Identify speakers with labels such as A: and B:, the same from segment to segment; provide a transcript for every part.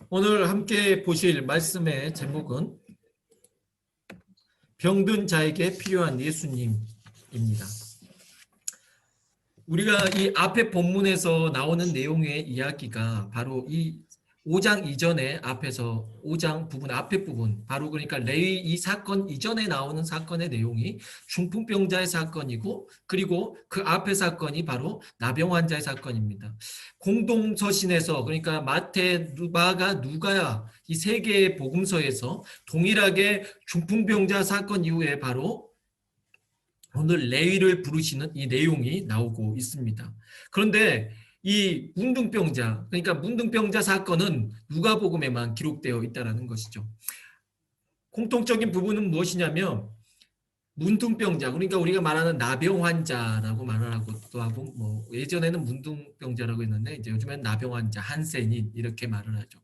A: 오늘 함께 보실 말씀의 제목은 병든 자에게 필요한 예수님입니다. 우리가 이 앞에 본문에서 나오는 내용의 이야기가 바로 이 5장 이전에 앞에서 5장 부분 앞에 부분 바로 그러니까 레위 이 사건 이전에 나오는 사건의 내용이 중풍병자의 사건이고 그리고 그 앞의 사건이 바로 나병 환자의 사건입니다. 공동서신에서 그러니까 마태, 마가, 누가 이 세 개의 복음서에서 동일하게 중풍병자 사건 이후에 바로 오늘 레위를 부르시는 이 내용이 나오고 있습니다. 그런데 이 문둥병자, 그러니까 문둥병자 사건은 누가복음에만 기록되어 있다는 것이죠. 공통적인 부분은 무엇이냐면 문둥병자, 그러니까 우리가 말하는 나병 환자라고 말을 하고도 하고 뭐 예전에는 문둥병자라고 했는데 이제 요즘엔 나병 환자, 한센인 이렇게 말을 하죠.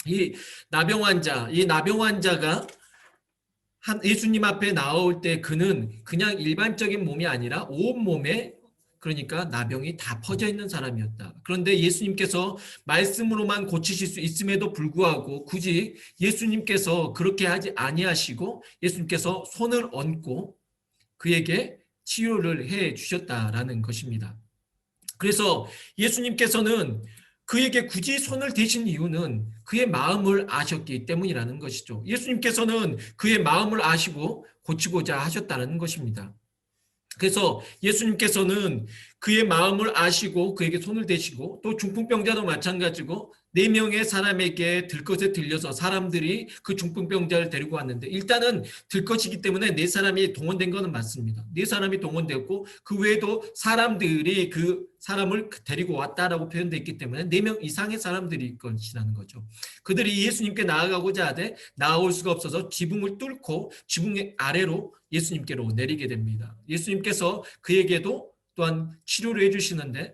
A: 이 나병 환자가 예수님 앞에 나올 때 그는 그냥 일반적인 몸이 아니라 온몸에 그러니까 나병이 다 퍼져 있는 사람이었다. 그런데 예수님께서 말씀으로만 고치실 수 있음에도 불구하고 굳이 예수님께서 그렇게 하지 아니하시고 예수님께서 손을 얹고 그에게 치료를 해 주셨다라는 것입니다. 그래서 예수님께서는 그에게 굳이 손을 대신 이유는 그의 마음을 아셨기 때문이라는 것이죠. 예수님께서는 그의 마음을 아시고 고치고자 하셨다는 것입니다. 그래서 예수님께서는 그의 마음을 아시고 그에게 손을 대시고 또 중풍병자도 마찬가지고 4명의 사람에게 들것에 들려서 사람들이 그 중풍병자를 데리고 왔는데 일단은 들것이기 때문에 4사람이 동원된 것은 맞습니다. 4사람이 동원되었고 그 외에도 사람들이 그 사람을 데리고 왔다라고 표현되어 있기 때문에 4명 이상의 사람들이 것이라는 거죠. 그들이 예수님께 나아가고자 하되 나올 수가 없어서 지붕을 뚫고 지붕의 아래로 예수님께로 내리게 됩니다. 예수님께서 그에게도 또한 치료를 해주시는데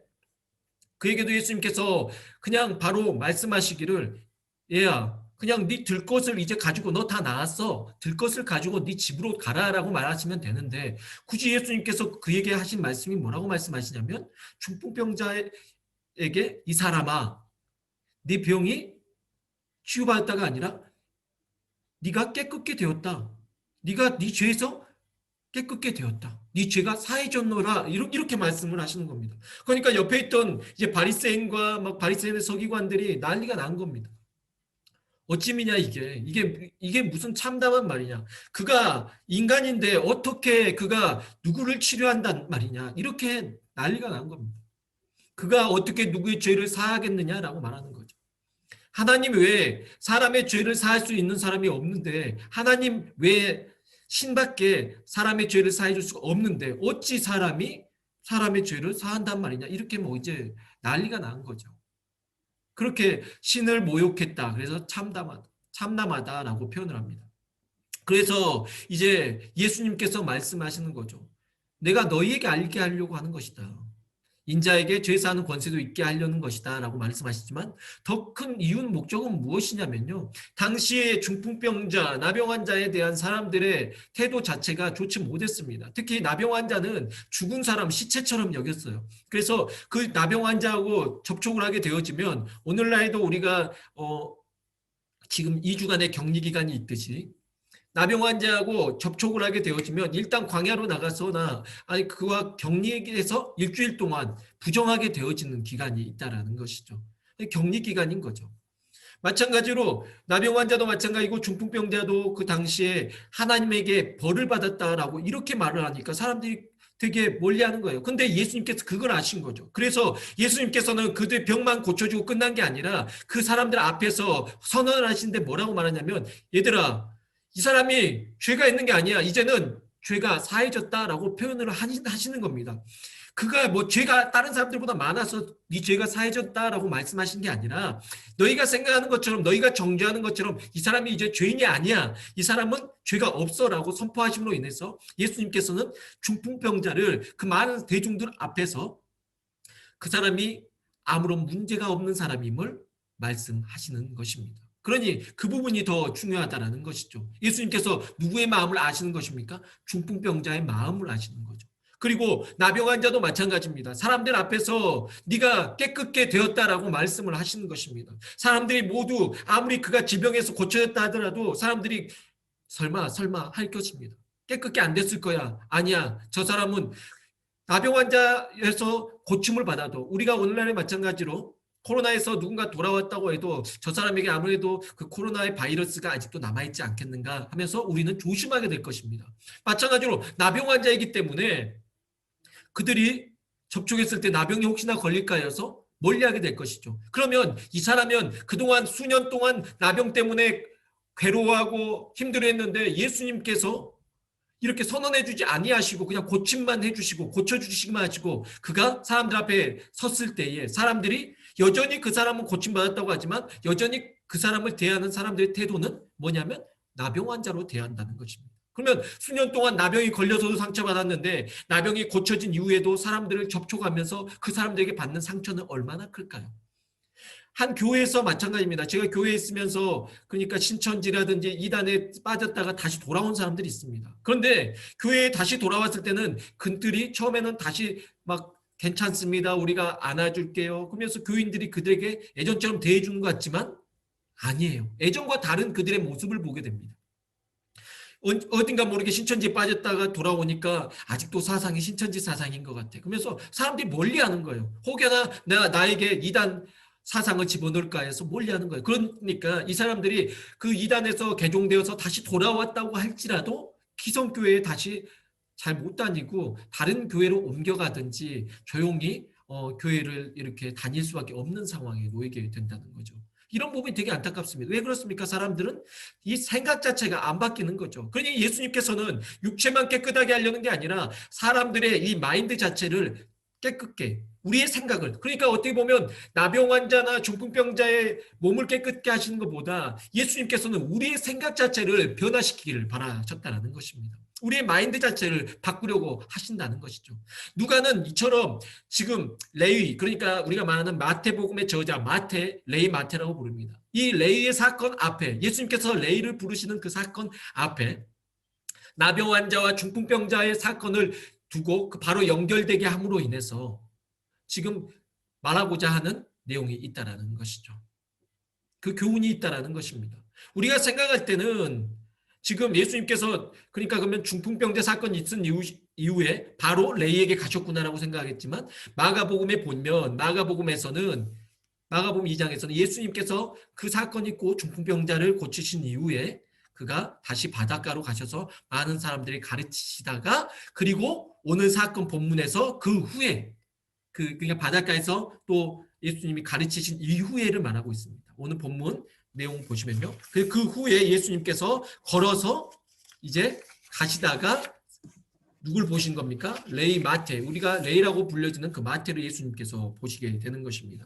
A: 그에게도 예수님께서 그냥 바로 말씀하시기를 얘야 그냥 네 들것을 이제 가지고 너 다 나았어. 들것을 가지고 네 집으로 가라라고 말하시면 되는데 굳이 예수님께서 그에게 하신 말씀이 뭐라고 말씀하시냐면 중풍병자에게 이 사람아 네 병이 치유받았다가 아니라 네가 깨끗게 되었다. 네가 네 죄에서 깨끗게 되었다. 네 죄가 사해졌노라. 이렇게 말씀을 하시는 겁니다. 그러니까 옆에 있던 이제 바리새인과 막 바리새인의 서기관들이 난리가 난 겁니다. 어찌미냐 이게 무슨 참담한 말이냐. 그가 인간인데 어떻게 그가 누구를 치료한단 말이냐. 이렇게 난리가 난 겁니다. 그가 어떻게 누구의 죄를 사하겠느냐라고 말하는 거죠. 하나님 외에 사람의 죄를 사할 수 있는 사람이 없는데 하나님 외에 신밖에 사람의 죄를 사해 줄 수가 없는데 어찌 사람이 사람의 죄를 사한단 말이냐 이렇게 뭐 이제 난리가 난 거죠. 그렇게 신을 모욕했다. 그래서 참담하다라고 표현을 합니다. 그래서 이제 예수님께서 말씀하시는 거죠. 내가 너희에게 알게 하려고 하는 것이다. 인자에게 죄 사하는 권세도 있게 하려는 것이다 라고 말씀하시지만 더 큰 이유는 목적은 무엇이냐면요. 당시에 중풍병자, 나병 환자에 대한 사람들의 태도 자체가 좋지 못했습니다. 특히 나병 환자는 죽은 사람 시체처럼 여겼어요. 그래서 그 나병 환자하고 접촉을 하게 되어지면 오늘날에도 우리가 지금 2주간의 격리 기간이 있듯이 나병 환자하고 접촉을 하게 되어지면 일단 광야로 나가서나 아니 그와 격리해서 일주일 동안 부정하게 되어지는 기간이 있다라는 것이죠. 격리 기간인 거죠. 마찬가지로 나병 환자도 마찬가지고 중풍병자도 그 당시에 하나님에게 벌을 받았다라고 이렇게 말을 하니까 사람들이 되게 멀리하는 거예요. 근데 예수님께서 그걸 아신 거죠. 그래서 예수님께서는 그들 병만 고쳐주고 끝난 게 아니라 그 사람들 앞에서 선언을 하시는데 뭐라고 말하냐면 얘들아 이 사람이 죄가 있는 게 아니야. 이제는 죄가 사해졌다라고 표현을 하시는 겁니다. 그가 뭐 죄가 다른 사람들보다 많아서 네 죄가 사해졌다라고 말씀하신 게 아니라 너희가 생각하는 것처럼 너희가 정죄하는 것처럼 이 사람이 이제 죄인이 아니야. 이 사람은 죄가 없어라고 선포하심으로 인해서 예수님께서는 중풍병자를 그 많은 대중들 앞에서 그 사람이 아무런 문제가 없는 사람임을 말씀하시는 것입니다. 그러니 그 부분이 더 중요하다는 것이죠. 예수님께서 누구의 마음을 아시는 것입니까? 중풍병자의 마음을 아시는 거죠. 그리고 나병 환자도 마찬가지입니다. 사람들 앞에서 네가 깨끗게 되었다라고 말씀을 하시는 것입니다. 사람들이 모두 아무리 그가 질병에서 고쳐졌다 하더라도 사람들이 설마 할 것입니다. 깨끗게 안 됐을 거야. 아니야. 저 사람은 나병 환자에서 고침을 받아도 우리가 오늘날에 마찬가지로 코로나에서 누군가 돌아왔다고 해도 저 사람에게 아무래도 그 코로나의 바이러스가 아직도 남아있지 않겠는가 하면서 우리는 조심하게 될 것입니다. 마찬가지로 나병 환자이기 때문에 그들이 접촉했을 때 나병이 혹시나 걸릴까 해서 멀리하게 될 것이죠. 그러면 이 사람은 그동안 수년 동안 나병 때문에 괴로워하고 힘들어했는데 예수님께서 이렇게 선언해주지 아니하시고 그냥 고침만 해주시고 고쳐주시기만 하시고 그가 사람들 앞에 섰을 때에 사람들이 여전히 그 사람은 고침받았다고 하지만 여전히 그 사람을 대하는 사람들의 태도는 뭐냐면 나병 환자로 대한다는 것입니다. 그러면 수년 동안 나병이 걸려서도 상처받았는데 나병이 고쳐진 이후에도 사람들을 접촉하면서 그 사람들에게 받는 상처는 얼마나 클까요? 한 교회에서 마찬가지입니다. 제가 교회에 있으면서 그러니까 신천지라든지 이단에 빠졌다가 다시 돌아온 사람들이 있습니다. 그런데 교회에 다시 돌아왔을 때는 그들이 처음에는 다시 막 괜찮습니다. 우리가 안아줄게요. 그러면서 교인들이 그들에게 예전처럼 대해주는 것 같지만 아니에요. 예전과 다른 그들의 모습을 보게 됩니다. 어딘가 모르게 신천지에 빠졌다가 돌아오니까 아직도 사상이 신천지 사상인 것 같아. 그러면서 사람들이 멀리하는 거예요. 혹여나 나에게 이단 사상을 집어넣을까 해서 멀리하는 거예요. 그러니까 이 사람들이 그 이단에서 개종되어서 다시 돌아왔다고 할지라도 기성교회에 다시 잘 못 다니고 다른 교회로 옮겨가든지 조용히 교회를 이렇게 다닐 수밖에 없는 상황에 놓이게 된다는 거죠. 이런 부분이 되게 안타깝습니다. 왜 그렇습니까? 사람들은 이 생각 자체가 안 바뀌는 거죠. 그러니 예수님께서는 육체만 깨끗하게 하려는 게 아니라 사람들의 이 마인드 자체를 깨끗게 우리의 생각을 그러니까 어떻게 보면 나병 환자나 중풍병자의 몸을 깨끗게 하시는 것보다 예수님께서는 우리의 생각 자체를 변화시키기를 바라셨다는 것입니다. 우리의 마인드 자체를 바꾸려고 하신다는 것이죠. 누가는 이처럼 지금 레위 그러니까 우리가 말하는 마태복음의 저자 레위 마태라고 부릅니다. 이 레위의 사건 앞에 예수님께서 레위를 부르시는 그 사건 앞에 나병 환자와 중풍병자의 사건을 두고 바로 연결되게 함으로 인해서 지금 말하고자 하는 내용이 있다라는 것이죠. 그 교훈이 있다라는 것입니다. 우리가 생각할 때는 지금 예수님께서 그러니까 그러면 중풍병자 사건이 있은 이후에 바로 레위에게 가셨구나라고 생각하겠지만 마가복음에 보면 마가복음 2장에서는 예수님께서 그 사건이 있고 중풍병자를 고치신 이후에 그가 다시 바닷가로 가셔서 많은 사람들이 가르치시다가 그리고 오늘 사건 본문에서 그 후에 그냥 바닷가에서 또 예수님이 가르치신 이후에를 말하고 있습니다. 오늘 본문 내용 보시면요. 그 후에 예수님께서 걸어서 이제 가시다가 누굴 보신 겁니까? 레위 마태. 우리가 레위라고 불려지는 그 마태를 예수님께서 보시게 되는 것입니다.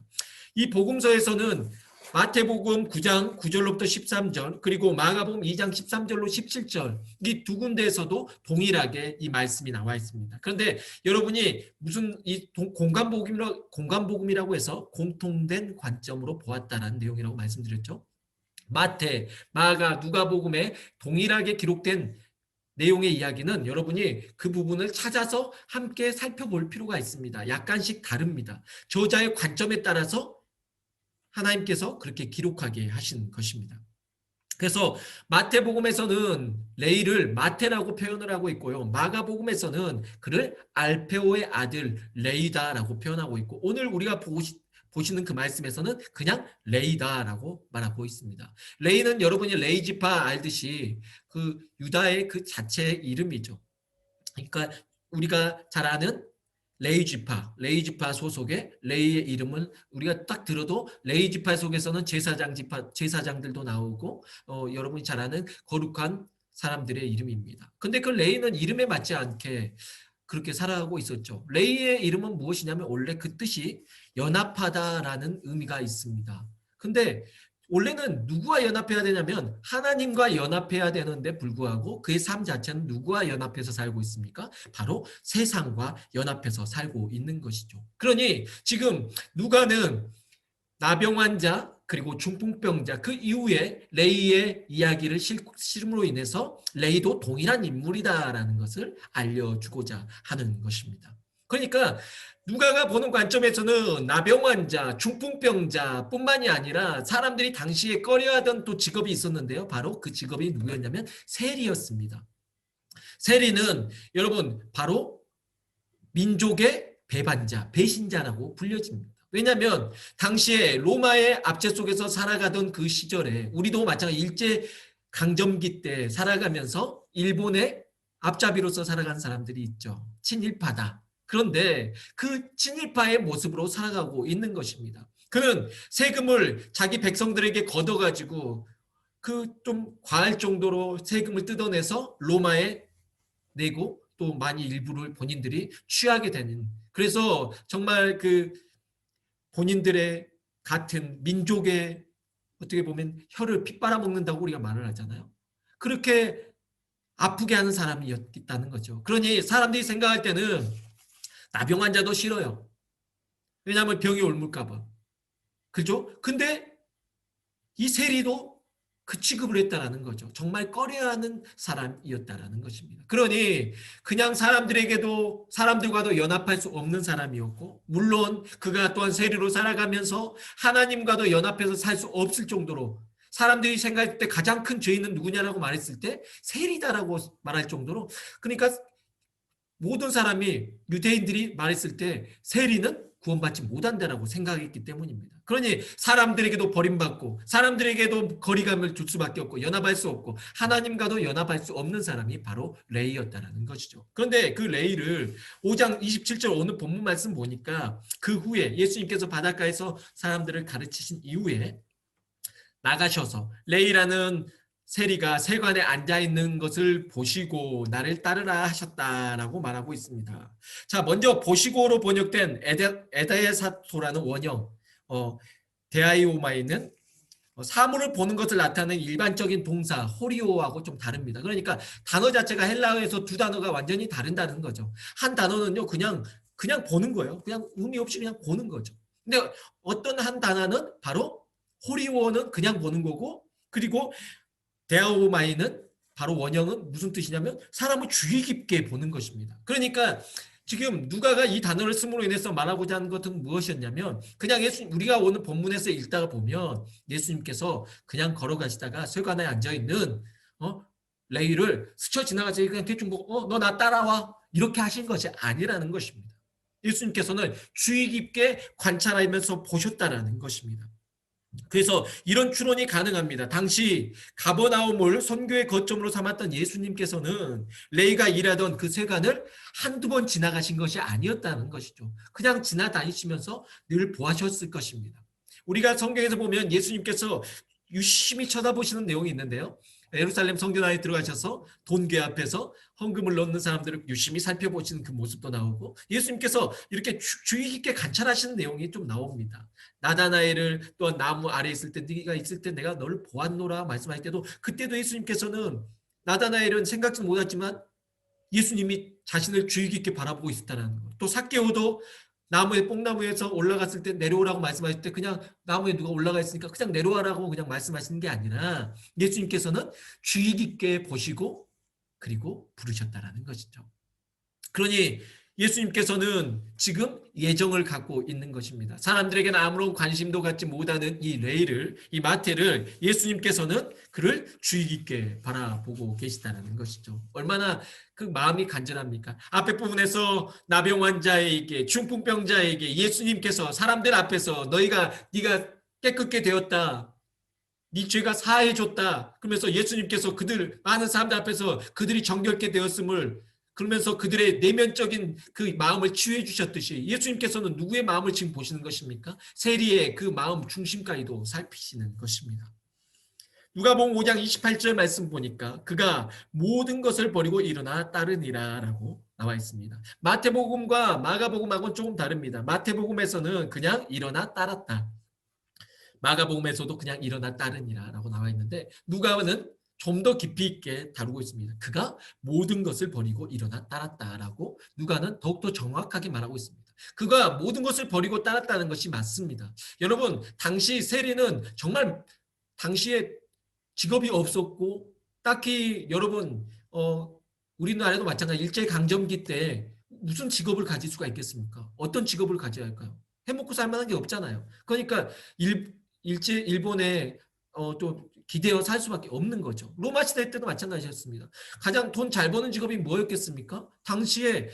A: 이 복음서에서는 마태복음 9장 9절로부터 13절 그리고 마가복음 2장 13절로 17절 이 두 군데에서도 동일하게 이 말씀이 나와 있습니다. 그런데 여러분이 무슨 이 공간복음이라고 해서 공통된 관점으로 보았다라는 내용이라고 말씀드렸죠. 마태, 마가, 누가복음에 동일하게 기록된 내용의 이야기는 여러분이 그 부분을 찾아서 함께 살펴볼 필요가 있습니다. 약간씩 다릅니다. 저자의 관점에 따라서 하나님께서 그렇게 기록하게 하신 것입니다. 그래서 마태복음에서는 레위를 마태라고 표현을 하고 있고요. 마가복음에서는 그를 알페오의 아들 레위다라고 표현하고 있고 오늘 우리가 보시는 그 말씀에서는 그냥 레위다라고 말하고 있습니다. 레위는 여러분이 레위지파 알듯이 그 유다의 그 자체의 이름이죠. 그러니까 우리가 잘 아는 레위지파 소속의 레위의 이름을 우리가 딱 들어도 레위지파 속에서는 제사장들도 나오고 여러분이 잘 아는 거룩한 사람들의 이름입니다. 근데 그 레위는 이름에 맞지 않게 그렇게 살아가고 있었죠. 레위의 이름은 무엇이냐면 원래 그 뜻이 연합하다라는 의미가 있습니다. 근데 원래는 누구와 연합해야 되냐면 하나님과 연합해야 되는데 불구하고 그의 삶 자체는 누구와 연합해서 살고 있습니까? 바로 세상과 연합해서 살고 있는 것이죠. 그러니 지금 누가는 나병 환자 그리고 중풍병자, 그 이후에 레이의 이야기를 실음으로 인해서 레이도 동일한 인물이다라는 것을 알려주고자 하는 것입니다. 그러니까 누가가 보는 관점에서는 나병 환자, 중풍병자 뿐만이 아니라 사람들이 당시에 꺼려하던 또 직업이 있었는데요. 바로 그 직업이 누구였냐면 세리였습니다. 세리는 여러분 바로 민족의 배반자, 배신자라고 불려집니다. 왜냐하면 당시에 로마의 압제 속에서 살아가던 그 시절에 우리도 마찬가지 일제 강점기 때 살아가면서 일본의 앞잡이로서 살아간 사람들이 있죠. 친일파다. 그런데 그 친일파의 모습으로 살아가고 있는 것입니다. 그는 세금을 자기 백성들에게 걷어가지고 그 좀 과할 정도로 세금을 뜯어내서 로마에 내고 또 많이 일부를 본인들이 취하게 되는, 그래서 정말 그 본인들의 같은 민족의 어떻게 보면 혀를 피 빨아먹는다고 우리가 말을 하잖아요. 그렇게 아프게 하는 사람이었다는 거죠. 그러니 사람들이 생각할 때는 나병 환자도 싫어요. 왜냐하면 병이 옮을까 봐. 그죠? 근데 이 세리도 그 취급을 했다라는 거죠. 정말 꺼려하는 사람이었다라는 것입니다. 그러니 그냥 사람들과도 연합할 수 없는 사람이었고, 물론 그가 또한 세리로 살아가면서 하나님과도 연합해서 살 수 없을 정도로, 사람들이 생각할 때 가장 큰 죄인은 누구냐라고 말했을 때 세리다라고 말할 정도로, 그러니까 모든 사람이, 유대인들이 말했을 때 세리는 구원받지 못한다라고 생각했기 때문입니다. 그러니 사람들에게도 버림받고 사람들에게도 거리감을 줄 수밖에 없고 연합할 수 없고 하나님과도 연합할 수 없는 사람이 바로 레이였다라는 것이죠. 그런데 그 레이를 5장 27절 오늘 본문 말씀 보니까 그 후에 예수님께서 바닷가에서 사람들을 가르치신 이후에 나가셔서 레이라는 세리가 세관에 앉아있는 것을 보시고 나를 따르라 하셨다라고 말하고 있습니다. 자, 먼저 보시고로 번역된 에다에사토라는 원형, 데아이오마이는 사물을 보는 것을 나타내는 일반적인 동사 호리오하고 좀 다릅니다. 그러니까 단어 자체가 헬라어에서 두 단어가 완전히 다른다는 거죠. 한 단어는요 그냥 보는 거예요. 그냥 의미 없이 그냥 보는 거죠. 근데 어떤 한 단어는 바로 호리오는 그냥 보는 거고, 그리고 데아오마이는 바로 원형은 무슨 뜻이냐면 사람을 주의 깊게 보는 것입니다. 그러니까 지금 누가가 이 단어를 쓰므로 인해서 말하고자 하는 것은 무엇이었냐면, 그냥 우리가 오늘 본문에서 읽다가 보면 예수님께서 그냥 걸어가시다가 세관에 앉아있는 레위를 스쳐 지나가서 그냥 대충 보고 너 나 따라와 이렇게 하신 것이 아니라는 것입니다. 예수님께서는 주의 깊게 관찰하면서 보셨다라는 것입니다. 그래서 이런 추론이 가능합니다. 당시 가버나움을 선교의 거점으로 삼았던 예수님께서는 레이가 일하던 그 세관을 한두 번 지나가신 것이 아니었다는 것이죠. 그냥 지나다니시면서 늘 보아셨을 것입니다. 우리가 성경에서 보면 예수님께서 유심히 쳐다보시는 내용이 있는데요. 예루살렘 성전 안에 들어가셔서 돈궤 앞에서 헌금을 넣는 사람들을 유심히 살펴보시는 그 모습도 나오고, 예수님께서 이렇게 주의 깊게 관찰하시는 내용이 좀 나옵니다. 나다나엘을 또한 나무 아래에 있을 때 네가 있을 때 내가 너를 보았노라 말씀하실 때도, 그때도 예수님께서는 나다나엘은 생각지 못했지만 예수님이 자신을 주의 깊게 바라보고 있었다는 것. 또 삭개오도 뽕나무에서 올라갔을 때 내려오라고 말씀하실 때 그냥 나무에 누가 올라가 있으니까 그냥 내려와라고 그냥 말씀하시는 게 아니라 예수님께서는 주의 깊게 보시고 그리고 부르셨다라는 것이죠. 그러니 예수님께서는 지금 예정을 갖고 있는 것입니다. 사람들에게는 아무런 관심도 갖지 못하는 이 마태를 예수님께서는 그를 주의 깊게 바라보고 계시다는 것이죠. 얼마나 그 마음이 간절합니까? 앞에 부분에서 나병 환자에게, 중풍병자에게 예수님께서 사람들 앞에서 네가 깨끗게 되었다, 네 죄가 사해졌다 그러면서 예수님께서 많은 사람들 앞에서 그들이 정결케 되었음을, 그러면서 그들의 내면적인 그 마음을 치유해 주셨듯이 예수님께서는 누구의 마음을 지금 보시는 것입니까? 세리의 그 마음 중심까지도 살피시는 것입니다. 누가복음 5장 28절 말씀 보니까 그가 모든 것을 버리고 일어나 따르니라 라고 나와 있습니다. 마태복음과 마가복음하고는 조금 다릅니다. 마태복음에서는 그냥 일어나 따랐다, 마가복음에서도 그냥 일어나 따르니라 라고 나와 있는데 누가는 좀 더 깊이 있게 다루고 있습니다. 그가 모든 것을 버리고 일어나 따랐다라고 누가는 더욱더 정확하게 말하고 있습니다. 그가 모든 것을 버리고 따랐다는 것이 맞습니다. 여러분, 당시 세리는 정말 당시에 직업이 없었고 딱히 여러분 우리나라도 마찬가지 일제강점기 때 무슨 직업을 가질 수가 있겠습니까? 어떤 직업을 가져야 할까요? 해먹고 살 만한 게 없잖아요. 그러니까 일본에 또 기대어 살 수밖에 없는 거죠. 로마 시대 때도 마찬가지였습니다. 가장 돈 잘 버는 직업이 뭐였겠습니까? 당시에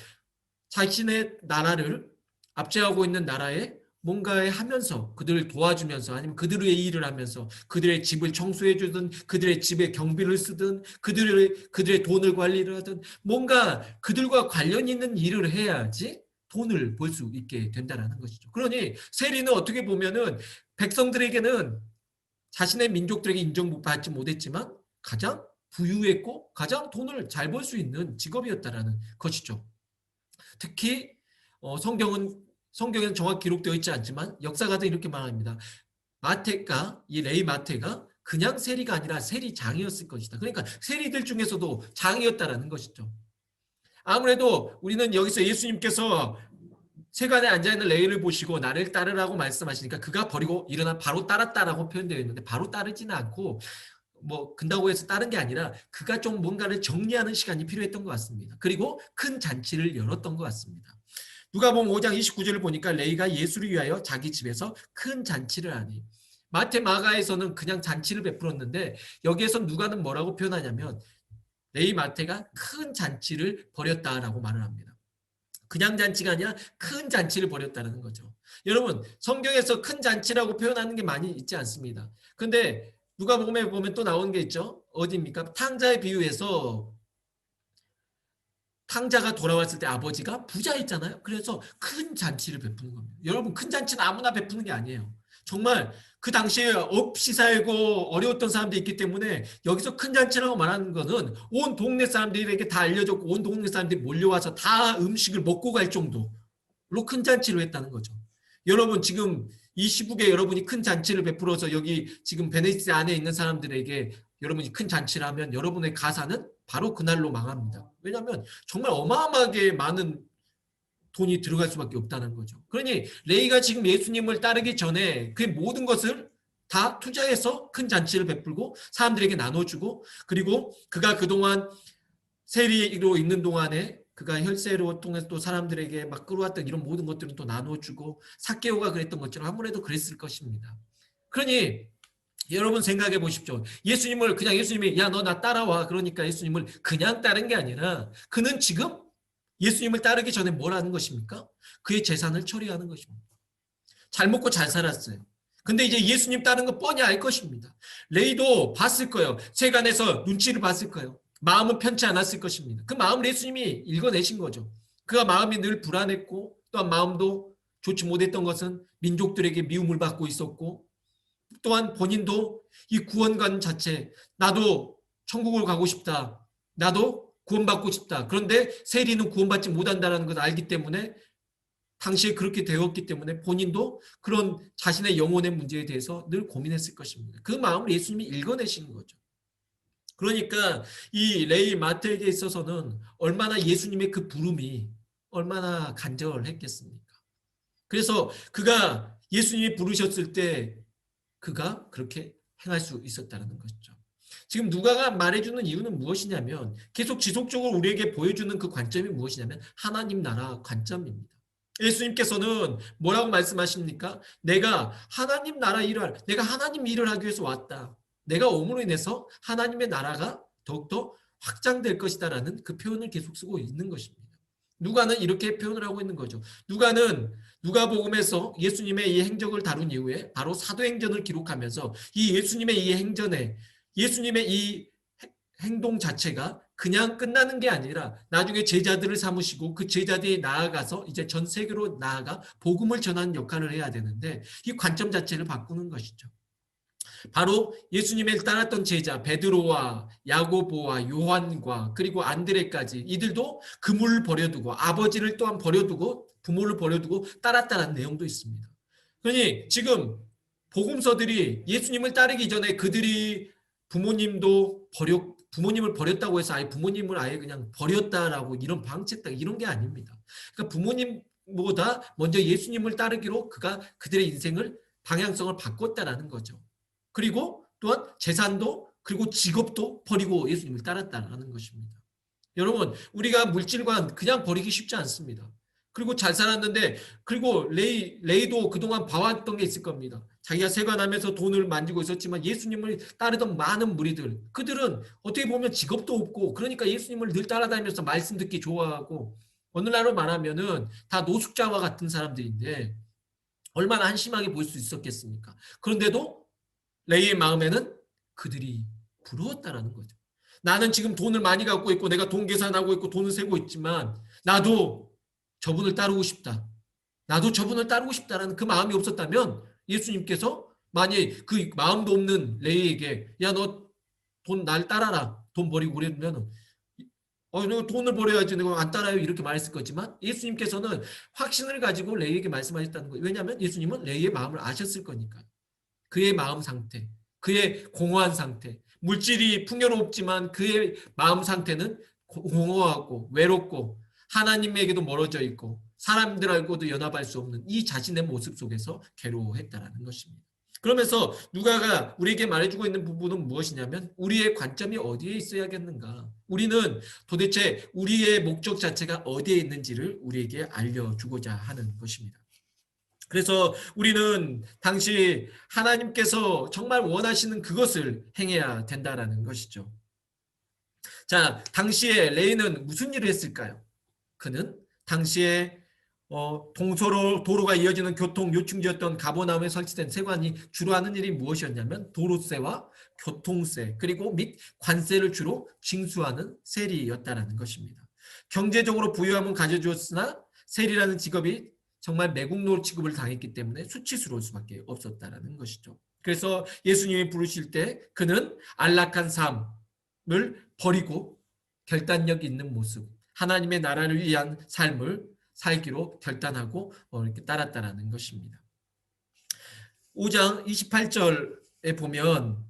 A: 자신의 나라를 압제하고 있는 나라에 뭔가에 하면서 그들을 도와주면서 아니면 그들의 일을 하면서 그들의 집을 청소해 주든 그들의 집에 경비를 쓰든 그들의 돈을 관리를 하든 뭔가 그들과 관련 있는 일을 해야지 돈을 벌 수 있게 된다는 것이죠. 그러니 세리는 어떻게 보면은 백성들에게는 자신의 민족들에게 인정받지 못했지만 가장 부유했고 가장 돈을 잘 벌 수 있는 직업이었다라는 것이죠. 특히 성경에는 정확히 기록되어 있지 않지만 역사가들은 이렇게 말합니다. 이 레위 마태가 그냥 세리가 아니라 세리장이었을 것이다. 그러니까 세리들 중에서도 장이었다라는 것이죠. 아무래도 우리는 여기서 예수님께서 세간에 앉아있는 레위를 보시고 나를 따르라고 말씀하시니까 그가 버리고 일어나 바로 따랐다라고 표현되어 있는데 바로 따르지는 않고 근다고 해서 따른 게 아니라 그가 좀 뭔가를 정리하는 시간이 필요했던 것 같습니다. 그리고 큰 잔치를 열었던 것 같습니다. 누가복음 5장 29절을 보니까 레위가 예수를 위하여 자기 집에서 큰 잔치를 하니 마태 마가에서는 그냥 잔치를 베풀었는데 여기에서 누가는 뭐라고 표현하냐면 레위 마태가 큰 잔치를 벌였다라고 말을 합니다. 그냥 잔치가 아니라 큰 잔치를 벌였다는 거죠. 여러분 성경에서 큰 잔치라고 표현하는 게 많이 있지 않습니다. 근데 누가복음에 보면 또 나오는 게 있죠. 어디입니까? 탕자의 비유에서 탕자가 돌아왔을 때 아버지가 부자였잖아요. 그래서 큰 잔치를 베푸는 겁니다. 여러분 큰 잔치는 아무나 베푸는 게 아니에요. 정말 그 당시에 없이 살고 어려웠던 사람들이 있기 때문에 여기서 큰 잔치라고 말하는 거는 온 동네 사람들에게 다 알려졌고 온 동네 사람들이 몰려와서 다 음식을 먹고 갈 정도로 큰 잔치를 했다는 거죠. 여러분 지금 이 시국에 여러분이 큰 잔치를 베풀어서 여기 지금 베네치스 안에 있는 사람들에게 여러분이 큰 잔치를 하면 여러분의 가사는 바로 그날로 망합니다. 왜냐하면 정말 어마어마하게 많은 돈이 들어갈 수밖에 없다는 거죠. 그러니 레이가 지금 예수님을 따르기 전에 그 모든 것을 다 투자해서 큰 잔치를 베풀고 사람들에게 나눠주고 그리고 그가 그동안 세리로 있는 동안에 그가 혈세로 통해서 또 사람들에게 막 끌어왔던 이런 모든 것들은 또 나눠주고 삭개오가 그랬던 것처럼 아무래도 그랬을 것입니다. 그러니 여러분 생각해 보십시오. 예수님이 야 너 나 따라와 그러니까 예수님을 그냥 따른 게 아니라 그는 지금 예수님을 따르기 전에 뭘 하는 것입니까? 그의 재산을 처리하는 것입니다. 잘 먹고 잘 살았어요. 근데 이제 예수님 따르는 거 뻔히 알 것입니다. 레이도 봤을 거예요. 세간에서 눈치를 봤을 거예요. 마음은 편치 않았을 것입니다. 그 마음을 예수님이 읽어내신 거죠. 그가 마음이 늘 불안했고 또한 마음도 좋지 못했던 것은 민족들에게 미움을 받고 있었고 또한 본인도 이 구원관 자체 나도 천국을 가고 싶다. 나도 구원받고 싶다. 그런데 세리는 구원받지 못한다는 것을 알기 때문에 당시에 그렇게 되었기 때문에 본인도 그런 자신의 영혼의 문제에 대해서 늘 고민했을 것입니다. 그 마음을 예수님이 읽어내시는 거죠. 그러니까 이 레위 마태에게 있어서는 얼마나 예수님의 그 부름이 얼마나 간절했겠습니까? 그래서 그가 예수님이 부르셨을 때 그가 그렇게 행할 수 있었다는 것이죠. 지금 누가가 말해주는 이유는 무엇이냐면 계속 지속적으로 우리에게 보여주는 그 관점이 무엇이냐면 하나님 나라 관점입니다. 예수님께서는 뭐라고 말씀하십니까? 내가 하나님 일을 하기 위해서 왔다. 내가 옴으로 인해서 하나님의 나라가 더욱더 확장될 것이다라는 그 표현을 계속 쓰고 있는 것입니다. 누가는 이렇게 표현을 하고 있는 거죠. 누가복음에서 예수님의 이 행적을 다룬 이후에 바로 사도행전을 기록하면서 이 예수님의 이 행전에 예수님의 이 행동 자체가 그냥 끝나는 게 아니라 나중에 제자들을 삼으시고 그 제자들이 나아가서 이제 전 세계로 나아가 복음을 전하는 역할을 해야 되는데 이 관점 자체를 바꾸는 것이죠. 바로 예수님을 따랐던 제자 베드로와 야고보와 요한과 그리고 안드레까지 이들도 그물을 버려두고 아버지를 또한 버려두고 부모를 버려두고 따랐다는 내용도 있습니다. 그러니 지금 복음서들이 예수님을 따르기 전에 그들이 부모님을 버렸다고 해서 부모님을 아예 그냥 버렸다라고 이런 방치했다 이런 게 아닙니다. 그러니까 무엇보다 먼저 예수님을 따르기로 그가 그들의 인생을 방향성을 바꿨다라는 거죠. 그리고 또한 재산도 그리고 직업도 버리고 예수님을 따랐다라는 것입니다. 여러분, 우리가 물질관 그냥 버리기 쉽지 않습니다. 그리고 잘 살았는데, 그리고 레이도 그동안 봐왔던 게 있을 겁니다. 자기가 세관하면서 돈을 만지고 있었지만 예수님을 따르던 많은 무리들, 그들은 어떻게 보면 직업도 없고, 그러니까 예수님을 늘 따라다니면서 말씀 듣기 좋아하고, 오늘날로 말하면은 다 노숙자와 같은 사람들인데, 얼마나 한심하게 볼 수 있었겠습니까? 그런데도 레이의 마음에는 그들이 부러웠다라는 거죠. 나는 지금 돈을 많이 갖고 있고 내가 돈 계산하고 있고 돈을 세고 있지만 나도 저분을 따르고 싶다. 나도 저분을 따르고 싶다라는 그 마음이 없었다면 예수님께서 만약에 그 마음도 없는 레이에게 야, 너 돈 날 따라라. 돈 버리고 그러면 내가 돈을 버려야지 내가 안 따라요 이렇게 말했을 거지만 예수님께서는 확신을 가지고 레이에게 말씀하셨다는 거예요. 왜냐하면 예수님은 레이의 마음을 아셨을 거니까. 그의 마음 상태, 그의 공허한 상태, 물질이 풍요롭지만 그의 마음 상태는 공허하고 외롭고 하나님에게도 멀어져 있고 사람들하고도 연합할 수 없는 이 자신의 모습 속에서 괴로워했다라는 것입니다. 그러면서 누가가 우리에게 말해주고 있는 부분은 무엇이냐면 우리의 관점이 어디에 있어야겠는가? 우리는 도대체 우리의 목적 자체가 어디에 있는지를 우리에게 알려주고자 하는 것입니다. 그래서 우리는 당시 하나님께서 정말 원하시는 그것을 행해야 된다라는 것이죠. 자, 당시에 레이는 무슨 일을 했을까요? 그는 당시에 동서로 도로가 이어지는 교통 요충지였던 가버나움에 설치된 세관이 주로 하는 일이 무엇이었냐면 도로세와 교통세 그리고 및 관세를 주로 징수하는 세리였다라는 것입니다. 경제적으로 부유함은 가져주었으나 세리라는 직업이 정말 매국노 취급을 당했기 때문에 수치스러울 수밖에 없었다라는 것이죠. 그래서 예수님이 부르실 때 그는 안락한 삶을 버리고 결단력 있는 모습, 하나님의 나라를 위한 삶을 살기로 결단하고 이렇게 따랐다라는 것입니다. 5장 28절에 보면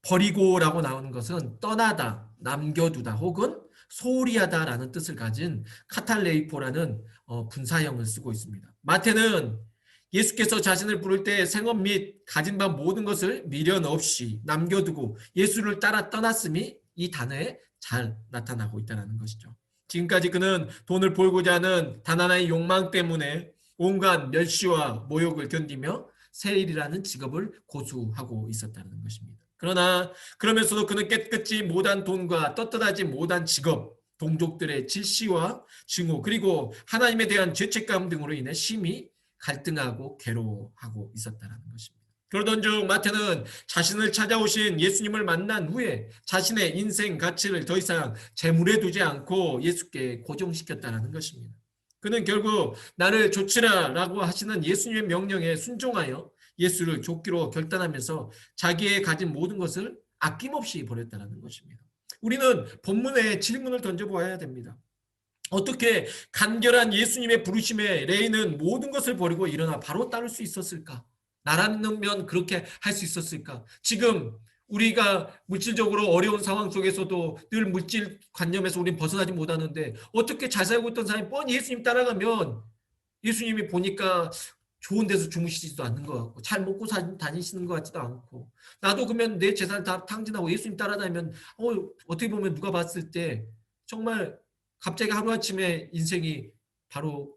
A: 버리고라고 나오는 것은 떠나다, 남겨두다 혹은 소홀히 하다라는 뜻을 가진 카탈레이포라는 분사형을 쓰고 있습니다. 마태는 예수께서 자신을 부를 때 생업 및 가진 바 모든 것을 미련 없이 남겨두고 예수를 따라 떠났음이 이 단어에 잘 나타나고 있다는 것이죠. 지금까지 그는 돈을 벌고자 하는 단 하나의 욕망 때문에 온갖 멸시와 모욕을 견디며 세일이라는 직업을 고수하고 있었다는 것입니다. 그러나 그러면서도 그는 깨끗이 못한 돈과 떳떳하지 못한 직업, 동족들의 질시와 증오 그리고 하나님에 대한 죄책감 등으로 인해 심히 갈등하고 괴로워하고 있었다는 것입니다. 그러던 중 마태는 자신을 찾아오신 예수님을 만난 후에 자신의 인생 가치를 더 이상 재물에 두지 않고 예수께 고정시켰다는 것입니다. 그는 결국 나를 좇으라 라고 하시는 예수님의 명령에 순종하여 예수를 좇기로 결단하면서 자기의 가진 모든 것을 아낌없이 버렸다는 것입니다. 우리는 본문에 질문을 던져보아야 됩니다. 어떻게 간결한 예수님의 부르심에 레이는 모든 것을 버리고 일어나 바로 따를 수 있었을까? 나라면 그렇게 할 수 있었을까? 지금 우리가 물질적으로 어려운 상황 속에서도 늘 물질 관념에서 우리는 벗어나지 못하는데 어떻게 잘 살고 있던 사람이 뻔히 예수님 따라가면 예수님이 보니까 좋은 데서 주무시지도 않는 것 같고 잘 먹고 다니시는 것 같지도 않고 나도 그러면 내 재산 다 탕진하고 예수님 따라다니면 어떻게 보면 누가 봤을 때 정말 갑자기 하루아침에 인생이 바로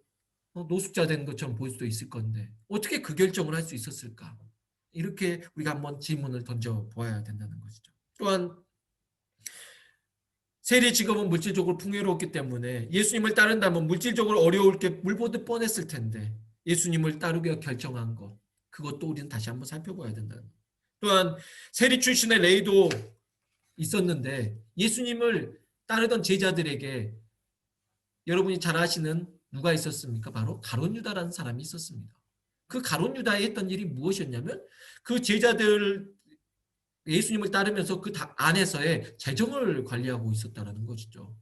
A: 노숙자 된 것처럼 보일 수도 있을 건데 어떻게 그 결정을 할 수 있었을까? 이렇게 우리가 한번 질문을 던져보아야 된다는 것이죠. 또한 세리 직업은 물질적으로 풍요로웠기 때문에 예수님을 따른다면 물질적으로 어려울 게 물보듯 뻔했을 텐데 예수님을 따르기로 결정한 것 그것도 우리는 다시 한번 살펴봐야 된다는 것. 또한 세리 출신의 레이도 있었는데 예수님을 따르던 제자들에게 여러분이 잘 아시는 누가 있었습니까? 바로 가룟 유다라는 사람이 있었습니다. 그 가룟 유다에 했던 일이 무엇이었냐면 그 제자들 예수님을 따르면서 그 안에서의 재정을 관리하고 있었다는 것이죠.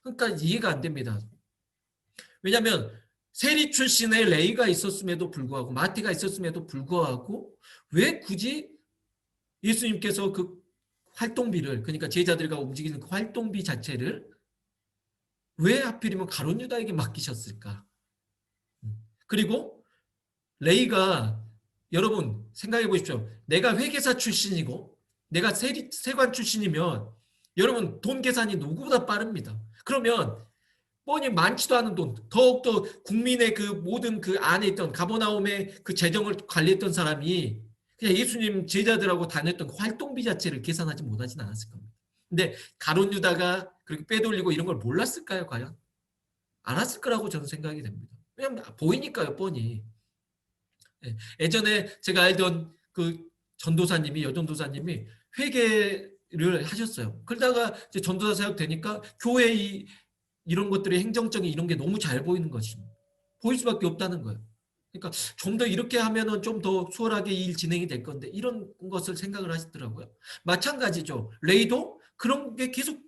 A: 그러니까 이해가 안 됩니다. 왜냐하면 세리 출신의 레이가 있었음에도 불구하고 마태가 있었음에도 불구하고 왜 굳이 예수님께서 그 활동비를 그러니까 제자들과 움직이는 그 활동비 자체를 왜 하필이면 가룟 유다에게 맡기셨을까? 그리고 레이가 여러분 생각해 보십시오. 내가 회계사 출신이고 내가 세관 출신이면 여러분 돈 계산이 누구보다 빠릅니다. 그러면 뻔히 많지도 않은 돈, 더욱더 국민의 그 모든 그 안에 있던 가버나움의 그 재정을 관리했던 사람이 그냥 예수님 제자들하고 다녔던 그 활동비 자체를 계산하지 못하진 않았을 겁니다. 근데 가룟 유다가 그렇게 빼돌리고 이런 걸 몰랐을까요, 과연? 알았을 거라고 저는 생각이 됩니다. 왜냐면 보이니까요, 뻔히. 예전에 제가 알던 그 전도사님이, 여전도사님이 회계를 하셨어요. 그러다가 이제 전도사 사역 되니까 교회 이런 것들의 행정적인 이런 게 너무 잘 보이는 것입니다. 보일 수밖에 없다는 거예요. 그러니까 좀 더 이렇게 하면은 좀 더 수월하게 일 진행이 될 건데 이런 것을 생각을 하시더라고요. 마찬가지죠. 레이도 그런 게 계속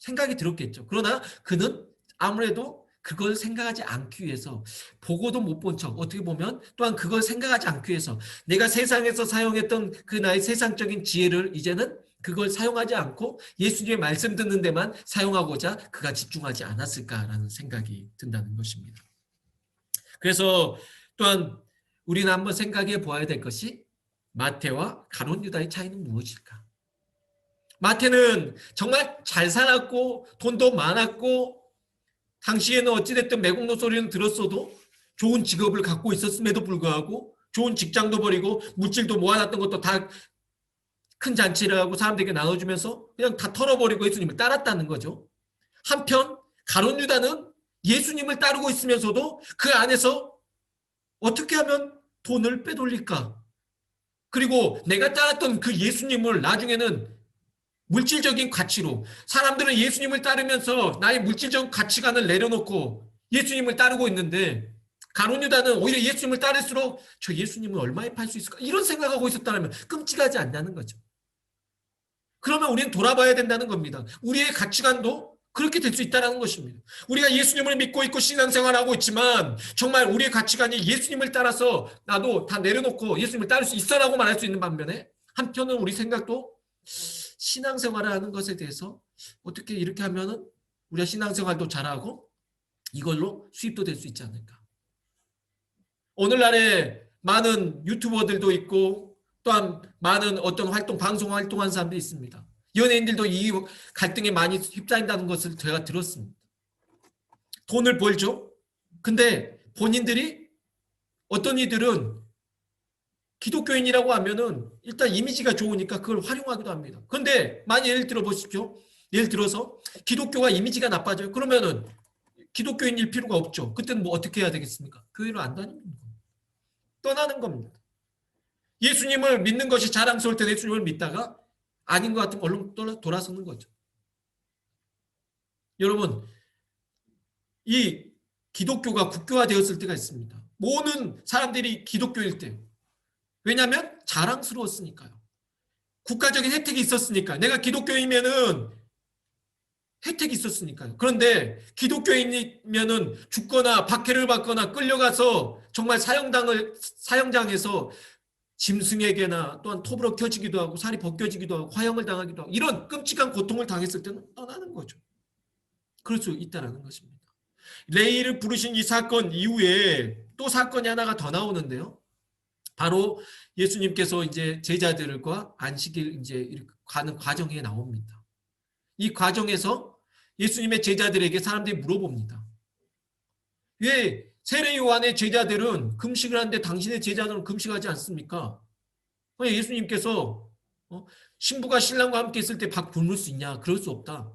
A: 생각이 들었겠죠. 그러나 그는 아무래도 그걸 생각하지 않기 위해서 보고도 못 본 척 어떻게 보면 또한 그걸 생각하지 않기 위해서 내가 세상에서 사용했던 그 나의 세상적인 지혜를 이제는 그걸 사용하지 않고 예수님의 말씀 듣는 데만 사용하고자 그가 집중하지 않았을까라는 생각이 든다는 것입니다. 그래서 또한 우리는 한번 생각해 보아야 될 것이 마태와 가룟 유다의 차이는 무엇일까? 마태는 정말 잘 살았고 돈도 많았고 당시에는 어찌됐든 매국노 소리는 들었어도 좋은 직업을 갖고 있었음에도 불구하고 좋은 직장도 버리고 물질도 모아놨던 것도 다 큰 잔치를 하고 사람들에게 나눠주면서 그냥 다 털어버리고 예수님을 따랐다는 거죠. 한편 가룟 유다는 예수님을 따르고 있으면서도 그 안에서 어떻게 하면 돈을 빼돌릴까? 그리고 내가 따랐던 그 예수님을 나중에는 물질적인 가치로 사람들은 예수님을 따르면서 나의 물질적 가치관을 내려놓고 예수님을 따르고 있는데 가룟 유다는 오히려 예수님을 따를수록 저 예수님을 얼마에 팔 수 있을까? 이런 생각하고 있었다면 끔찍하지 않냐는 거죠. 그러면 우리는 돌아봐야 된다는 겁니다. 우리의 가치관도 그렇게 될 수 있다는 것입니다. 우리가 예수님을 믿고 있고 신앙생활하고 있지만 정말 우리의 가치관이 예수님을 따라서 나도 다 내려놓고 예수님을 따를 수 있어라고 말할 수 있는 반면에 한편은 우리 생각도 신앙생활을 하는 것에 대해서 어떻게 이렇게 하면은 우리가 신앙생활도 잘하고 이걸로 수입도 될 수 있지 않을까. 오늘날에 많은 유튜버들도 있고 또한 많은 어떤 방송 활동하는 사람들이 있습니다. 연예인들도 이 갈등에 많이 휩싸인다는 것을 제가 들었습니다. 돈을 벌죠. 근데 본인들이 어떤 이들은 기독교인이라고 하면은 일단 이미지가 좋으니까 그걸 활용하기도 합니다. 그런데 만약 예를 들어 보십시오. 예를 들어서 기독교가 이미지가 나빠져요. 그러면은 기독교인일 필요가 없죠. 그때는 뭐 어떻게 해야 되겠습니까? 교회로 안 다니는 겁니다. 떠나는 겁니다. 예수님을 믿는 것이 자랑스러울 때 예수님을 믿다가 아닌 것 같으면 얼른 돌아서는 거죠. 여러분, 이 기독교가 국교화되었을 때가 있습니다. 모든 사람들이 기독교일 때. 왜냐하면 자랑스러웠으니까요. 국가적인 혜택이 있었으니까. 내가 기독교이면은 혜택이 있었으니까요. 그런데 기독교인이면은 죽거나 박해를 받거나 끌려가서 정말 사형장에서 짐승에게나 또한 톱으로 켜지기도 하고 살이 벗겨지기도 하고 화형을 당하기도 하고 이런 끔찍한 고통을 당했을 때는 떠나는 거죠. 그럴 수 있다는 것입니다. 레이를 부르신 이 사건 이후에 또 사건이 하나가 더 나오는데요. 바로 예수님께서 이제 제자들과 안식일 이제 가는 과정에 나옵니다. 이 과정에서 예수님의 제자들에게 사람들이 물어봅니다. 왜 세례 요한의 제자들은 금식을 하는데 당신의 제자들은 금식하지 않습니까? 예수님께서 신부가 신랑과 함께 있을 때 밥 굶을 수 있냐? 그럴 수 없다.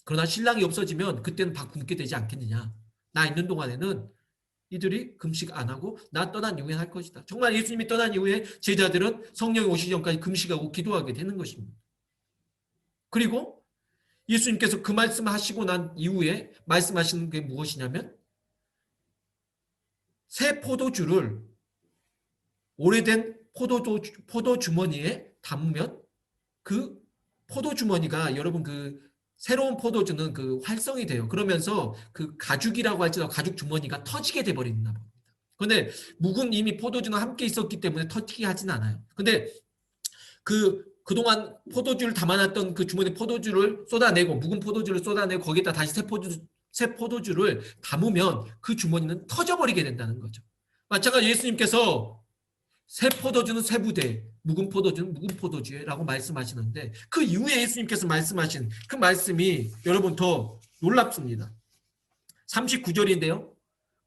A: 그러나 신랑이 없어지면 그때는 밥 굶게 되지 않겠느냐? 나 있는 동안에는 이들이 금식 안 하고 나 떠난 이후에 할 것이다. 정말 예수님이 떠난 이후에 제자들은 성령이 오시기 전까지 금식하고 기도하게 되는 것입니다. 그리고 예수님께서 그 말씀하시고 난 이후에 말씀하시는 게 무엇이냐면 새 포도주를 오래된 포도주머니에 담으면 그 포도주머니가 여러분 그 새로운 포도주는 그 활성이 돼요. 그러면서 그 가죽이라고 할지라도 가죽 주머니가 터지게 돼버린다 봅니다. 그런데 묵은 이미 포도주는 함께 있었기 때문에 터지게 하진 않아요. 근데 그동안 포도주를 담아놨던 그 주머니 포도주를 쏟아내고 묵은 포도주를 쏟아내고 거기다 다시 새 새 포도주를 담으면 그 주머니는 터져버리게 된다는 거죠. 마찬가지로 예수님께서 새 포도주는 새 부대, 묵은 포도주는 묵은 포도주라고 말씀하시는데 그 이후에 예수님께서 말씀하신 그 말씀이 여러분 더 놀랍습니다. 39절인데요.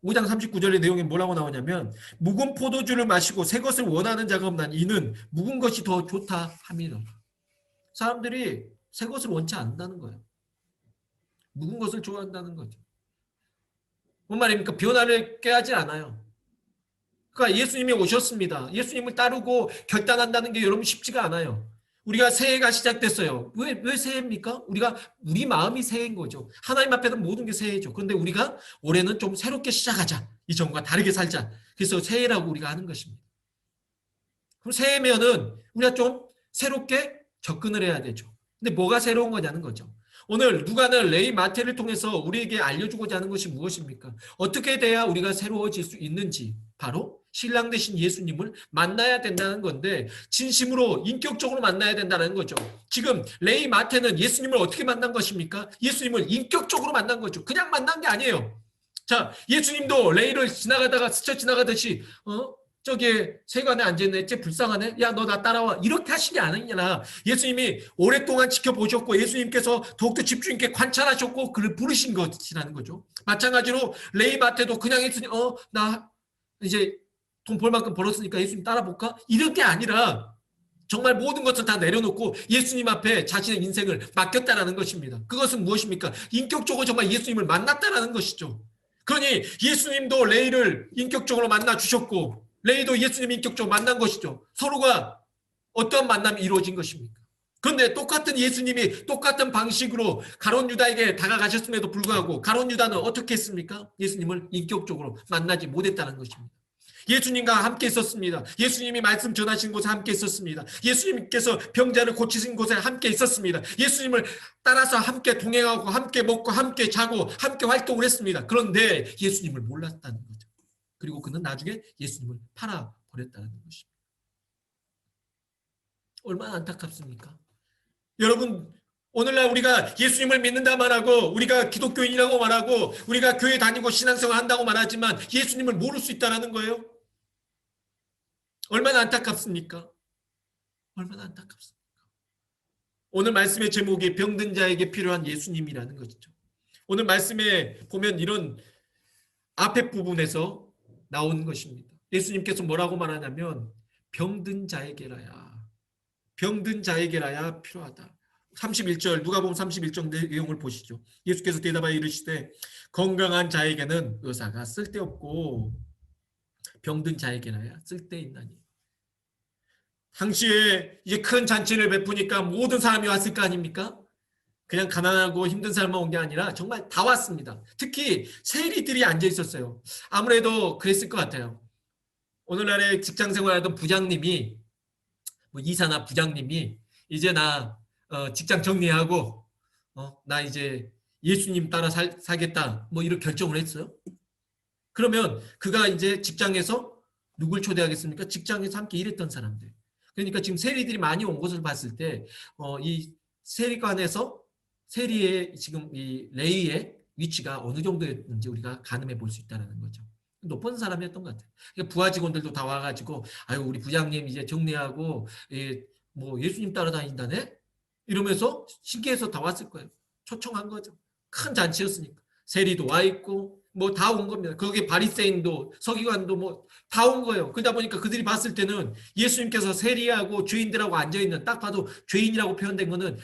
A: 5장 39절의 내용에 뭐라고 나오냐면 묵은 포도주를 마시고 새 것을 원하는 자가 없나니 이는 묵은 것이 더 좋다 함이라. 사람들이 새 것을 원치 않는다는 거예요. 묵은 것을 좋아한다는 거죠. 뭔 말입니까? 변화를 깨하지 않아요. 그러니까 예수님이 오셨습니다. 예수님을 따르고 결단한다는 게 여러분 쉽지가 않아요. 우리가 새해가 시작됐어요. 왜 새해입니까? 우리 마음이 새해인 거죠. 하나님 앞에는 모든 게 새해죠. 그런데 우리가 올해는 좀 새롭게 시작하자. 이전과 다르게 살자. 그래서 새해라고 우리가 하는 것입니다. 그럼 새해면은 우리가 좀 새롭게 접근을 해야 되죠. 근데 뭐가 새로운 거냐는 거죠. 오늘 누가는 레위 마태를 통해서 우리에게 알려주고자 하는 것이 무엇입니까? 어떻게 돼야 우리가 새로워질 수 있는지 바로 신랑 되신 예수님을 만나야 된다는 건데 진심으로 인격적으로 만나야 된다는 거죠. 지금 레위 마태는 예수님을 어떻게 만난 것입니까? 예수님을 인격적으로 만난 거죠. 그냥 만난 게 아니에요. 자, 예수님도 레위를 지나가다가 스쳐 지나가듯이 저기 세관에 앉아있네. 쟤 불쌍하네. 야, 너 나 따라와. 이렇게 하시지 않았냐. 예수님이 오랫동안 지켜보셨고 예수님께서 더욱더 집중 있게 관찰하셨고 그를 부르신 것이라는 거죠. 마찬가지로 레위 마태도 그냥 예수님 나 이제 돈 벌 만큼 벌었으니까 예수님 따라볼까? 이런 게 아니라 정말 모든 것을 다 내려놓고 예수님 앞에 자신의 인생을 맡겼다라는 것입니다. 그것은 무엇입니까? 인격적으로 정말 예수님을 만났다라는 것이죠. 그러니 예수님도 레위를 인격적으로 만나 주셨고 레위도 예수님 인격적으로 만난 것이죠. 서로가 어떤 만남이 이루어진 것입니까? 그런데 똑같은 예수님이 똑같은 방식으로 가룟 유다에게 다가가셨음에도 불구하고 가룟 유다는 어떻게 했습니까? 예수님을 인격적으로 만나지 못했다는 것입니다. 예수님과 함께 있었습니다. 예수님이 말씀 전하신 곳에 함께 있었습니다. 예수님께서 병자를 고치신 곳에 함께 있었습니다. 예수님을 따라서 함께 동행하고 함께 먹고 함께 자고 함께 활동을 했습니다. 그런데 예수님을 몰랐다는 거죠. 그리고 그는 나중에 예수님을 팔아버렸다는 것입니다. 얼마나 안타깝습니까? 여러분 오늘날 우리가 예수님을 믿는다 말하고 우리가 기독교인이라고 말하고 우리가 교회 다니고 신앙생활 한다고 말하지만 예수님을 모를 수 있다는 거예요. 얼마나 안타깝습니까? 얼마나 안타깝습니까? 오늘 말씀의 제목이 병든 자에게 필요한 예수님이라는 것이죠. 오늘 말씀에 보면 이런 앞에 부분에서 나오는 것입니다. 예수님께서 뭐라고 말하냐면 병든 자에게라야 필요하다. 31절 누가복음 31절 내용을 보시죠. 예수께서 대답하여 이르시되 건강한 자에게는 의사가 쓸데없고 병든 자에게라야 쓸데있나니. 당시에 이제 큰 잔치를 베푸니까 모든 사람이 왔을 거 아닙니까? 그냥 가난하고 힘든 사람만 온 게 아니라 정말 다 왔습니다. 특히 세리들이 앉아 있었어요. 아무래도 그랬을 것 같아요. 오늘날의 직장 생활하던 부장님이 이사나 부장님이 이제 나 직장 정리하고 나 이제 예수님 따라 살겠다 이렇게 결정을 했어요. 그러면 그가 이제 직장에서 누굴 초대하겠습니까? 직장에서 함께 일했던 사람들. 그러니까 지금 세리들이 많이 온 것을 봤을 때 이 세리관에서 세리의 지금 이 레위의 위치가 어느 정도였는지 우리가 가늠해 볼 수 있다는 거죠. 높은 사람이었던 것 같아요. 그러니까 부하 직원들도 다 와가지고 아유 우리 부장님 이제 정리하고 예수님 따라다닌다네? 이러면서 신기해서 다 왔을 거예요. 초청한 거죠. 큰 잔치였으니까. 세리도 와 있고 다 온 겁니다. 거기에 바리새인도 서기관도 다 온 거예요. 그러다 보니까 그들이 봤을 때는 예수님께서 세리하고 죄인들하고 앉아있는 딱 봐도 죄인이라고 표현된 거는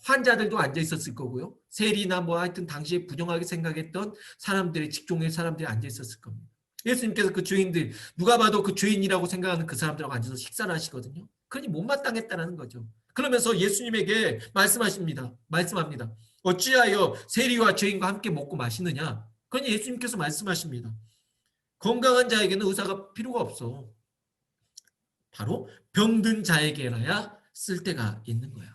A: 환자들도 앉아 있었을 거고요. 세리나 하여튼 당시에 부정하게 생각했던 사람들이 직종의 사람들이 앉아 있었을 겁니다. 예수님께서 그 죄인들 누가 봐도 그 죄인이라고 생각하는 그 사람들하고 앉아서 식사를 하시거든요. 그러니 못마땅했다는 거죠. 그러면서 예수님에게 말씀합니다. 어찌하여 세리와 죄인과 함께 먹고 마시느냐? 그러니 예수님께서 말씀하십니다. 건강한 자에게는 의사가 필요가 없어. 바로 병든 자에게라야 쓸데가 있는 거야.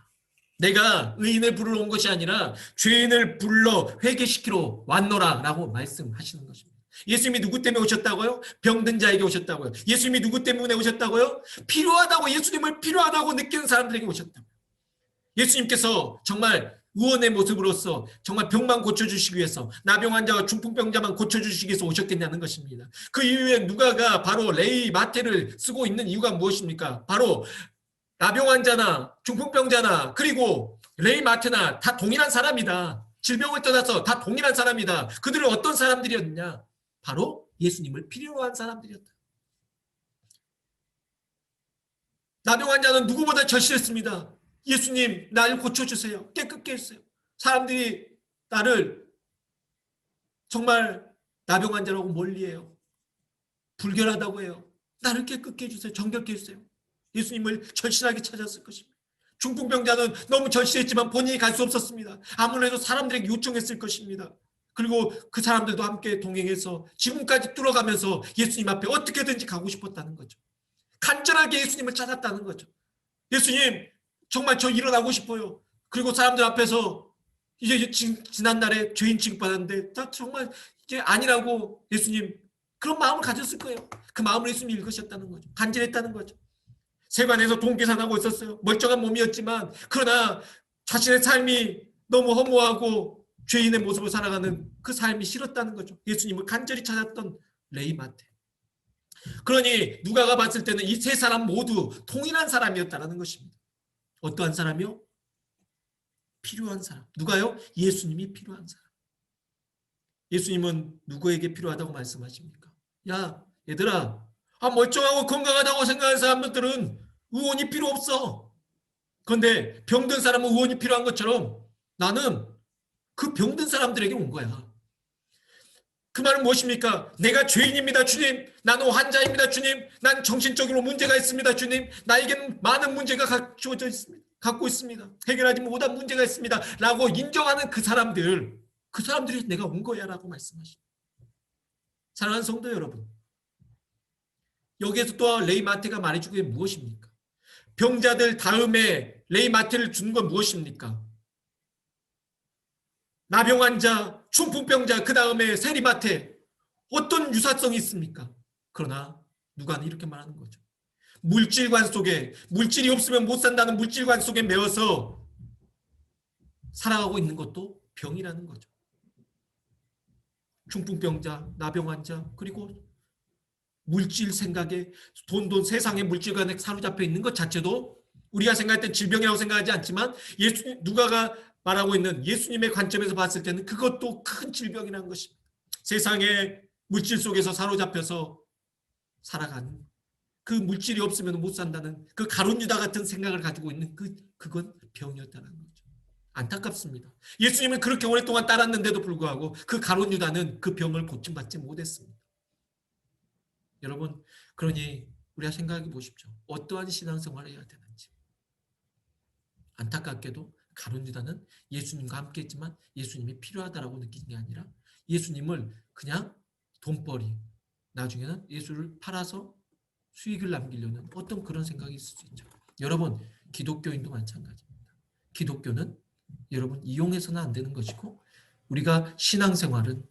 A: 내가 의인을 부르러 온 것이 아니라 죄인을 불러 회개시키러 왔노라 라고 말씀하시는 것입니다. 예수님이 누구 때문에 오셨다고요? 병든 자에게 오셨다고요. 예수님이 누구 때문에 오셨다고요? 예수님을 필요하다고 느끼는 사람들에게 오셨다고요. 예수님께서 정말 의원의 모습으로서 정말 병만 고쳐주시기 위해서, 나병 환자와 중풍병자만 고쳐주시기 위해서 오셨겠냐는 것입니다. 그 이후에 누가가 바로 레위 마태를 쓰고 있는 이유가 무엇입니까? 바로 나병 환자나 중풍병자나 그리고 레위 마태나 다 동일한 사람이다. 질병을 떠나서 다 동일한 사람이다. 그들은 어떤 사람들이었느냐? 바로 예수님을 필요로 한 사람들이었다. 나병 환자는 누구보다 절실했습니다. 예수님, 나를 고쳐주세요. 깨끗게 해주세요. 사람들이 나를 정말 나병 환자라고 멀리해요. 불결하다고 해요. 나를 깨끗게 해주세요. 정결케 해주세요. 예수님을 절실하게 찾았을 것입니다. 중풍병자는 너무 절실했지만 본인이 갈 수 없었습니다. 아무래도 사람들에게 요청했을 것입니다. 그리고 그 사람들도 함께 동행해서 지금까지 뚫어가면서 예수님 앞에 어떻게든지 가고 싶었다는 거죠. 간절하게 예수님을 찾았다는 거죠. 예수님, 정말 저 일어나고 싶어요. 그리고 사람들 앞에서 이제 지난날에 죄인 취급받았는데 나 정말 이제 아니라고 예수님 그런 마음을 가졌을 거예요. 그 마음을 예수님이 읽으셨다는 거죠. 간절했다는 거죠. 세관에서 돈계산하고 있었어요. 멀쩡한 몸이었지만 그러나 자신의 삶이 너무 허무하고 죄인의 모습을 살아가는 그 삶이 싫었다는 거죠. 예수님을 간절히 찾았던 레위 마태. 그러니 누가가 봤을 때는 이 세 사람 모두 동일한 사람이었다는 것입니다. 어떠한 사람이요? 필요한 사람. 누가요? 예수님이 필요한 사람. 예수님은 누구에게 필요하다고 말씀하십니까? 야, 얘들아, 멀쩡하고 건강하다고 생각하는 사람들은 의원이 필요 없어. 그런데 병든 사람은 의원이 필요한 것처럼 나는 그 병든 사람들에게 온 거야. 그 말은 무엇입니까? 내가 죄인입니다, 주님. 나는 환자입니다, 주님. 난 정신적으로 문제가 있습니다, 주님. 나에게는 많은 문제가 갖고 있습니다. 해결하지 못한 문제가 있습니다. 라고 인정하는 그 사람들이 내가 온 거야 라고 말씀하십니다. 사랑하는 성도 여러분, 여기에서 또 레위 마태가 말해주는 게 무엇입니까? 병자들 다음에 레위 마태를 준 건 무엇입니까? 나병 환자, 중풍병자, 그 다음에 세리 마태. 어떤 유사성이 있습니까? 그러나 누가는 이렇게 말하는 거죠. 물질관 속에, 물질이 없으면 못 산다는 물질관 속에 매어서 살아가고 있는 것도 병이라는 거죠. 중풍병자, 나병 환자, 그리고 물질 생각에 돈 세상의 물질관에 사로잡혀 있는 것 자체도 우리가 생각할 땐 질병이라고 생각하지 않지만 누가가 말하고 있는 예수님의 관점에서 봤을 때는 그것도 큰 질병이라는 것입니다. 세상의 물질 속에서 사로잡혀서 살아가는, 그 물질이 없으면 못 산다는 그 가룟 유다 같은 생각을 가지고 있는 그건 병이었다는 거죠. 안타깝습니다. 예수님은 그렇게 오랫동안 따랐는데도 불구하고 그 가룟 유다는 그 병을 고침받지 못했습니다. 여러분, 그러니 우리가 생각해 보십시오. 어떠한 신앙생활을 해야 되는지. 안타깝게도 가룟 유다는 예수님과 함께 했지만 예수님이 필요하다라고 느낀 게 아니라 예수님을 그냥 돈벌이, 나중에는 예수를 팔아서 수익을 남기려는 어떤 그런 생각이 있을 수 있죠. 여러분, 기독교인도 마찬가지입니다. 기독교는 여러분 이용해서는 안 되는 것이고, 우리가 신앙생활은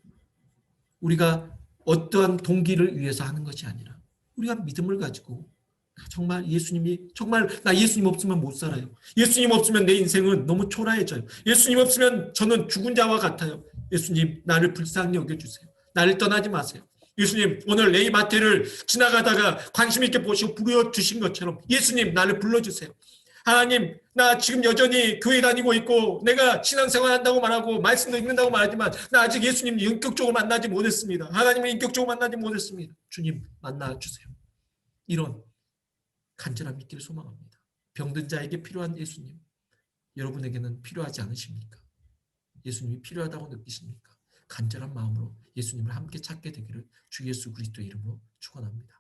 A: 우리가 어떠한 동기를 위해서 하는 것이 아니라 우리가 믿음을 가지고 정말 예수님이, 정말 나 예수님 없으면 못 살아요. 예수님 없으면 내 인생은 너무 초라해져요. 예수님 없으면 저는 죽은 자와 같아요. 예수님, 나를 불쌍히 여겨주세요. 나를 떠나지 마세요. 예수님, 오늘 레위 마태를 지나가다가 관심 있게 보시고 부르주신 것처럼 예수님, 나를 불러주세요. 하나님, 나 지금 여전히 교회 다니고 있고 내가 신앙생활 한다고 말하고 말씀도 읽는다고 말하지만 나 아직 예수님 인격적으로 만나지 못했습니다. 하나님을 인격적으로 만나지 못했습니다. 주님, 만나주세요. 이런 간절한 믿기를 소망합니다. 병든 자에게 필요한 예수님, 여러분에게는 필요하지 않으십니까? 예수님이 필요하다고 느끼십니까? 간절한 마음으로 예수님을 함께 찾게 되기를 주 예수 그리스도의 이름으로 축원합니다.